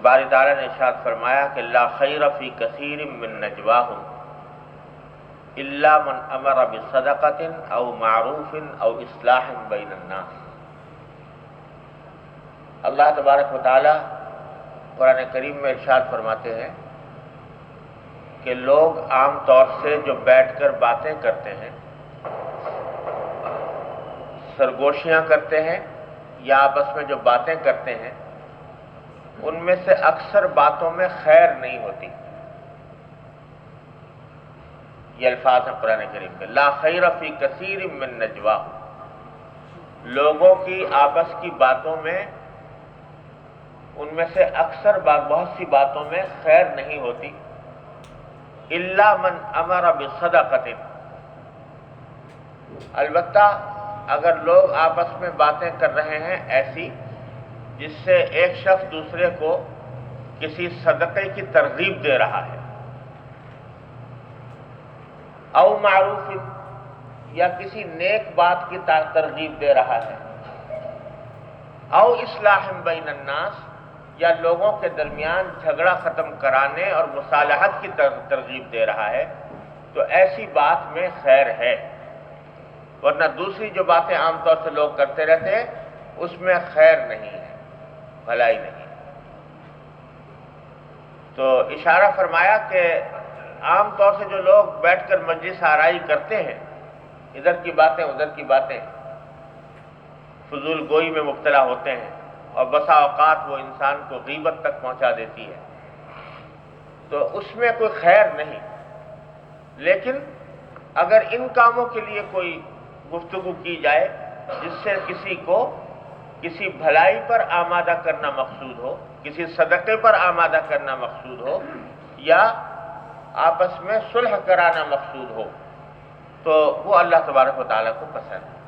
باری تعالیٰ نے ارشاد فرمایا کہ لا خیر فی کثیر من نجواہم الا من امر بصدقۃ او معروف او اصلاح بین الناس۔ اللہ تبارک و تعالیٰ قرآن کریم میں ارشاد فرماتے ہیں کہ لوگ عام طور سے جو بیٹھ کر باتیں کرتے ہیں، سرگوشیاں کرتے ہیں یا آپس میں جو باتیں کرتے ہیں، ان میں سے اکثر باتوں میں خیر نہیں ہوتی۔ یہ الفاظ ہیں قرآن کریم کے، لا خیر فی کثیر من نجوا، لوگوں کی آپس کی باتوں میں ان میں سے اکثر بہت سی باتوں میں خیر نہیں ہوتی، الا من امر بصدقۃ، البتہ اگر لوگ آپس میں باتیں کر رہے ہیں ایسی جس سے ایک شخص دوسرے کو کسی صدقے کی ترغیب دے رہا ہے، او معروف، یا کسی نیک بات کی ترغیب دے رہا ہے، او اصلاح بین الناس، یا لوگوں کے درمیان جھگڑا ختم کرانے اور مصالحت کی ترغیب دے رہا ہے، تو ایسی بات میں خیر ہے، ورنہ دوسری جو باتیں عام طور سے لوگ کرتے رہتے ہیں اس میں خیر نہیں ہے، بھلائی نہیں۔ تو اشارہ فرمایا کہ عام طور سے جو لوگ بیٹھ کر مجلس آرائی کرتے ہیں، ادھر کی باتیں ادھر کی باتیں، فضول گوئی میں مبتلا ہوتے ہیں، اور بسا اوقات وہ انسان کو غیبت تک پہنچا دیتی ہے، تو اس میں کوئی خیر نہیں۔ لیکن اگر ان کاموں کے لیے کوئی گفتگو کی جائے جس سے کسی کو کسی بھلائی پر آمادہ کرنا مقصود ہو، کسی صدقے پر آمادہ کرنا مقصود ہو، یا آپس میں صلح کرانا مقصود ہو، تو وہ اللہ تبارک و تعالیٰ کو پسند ہے۔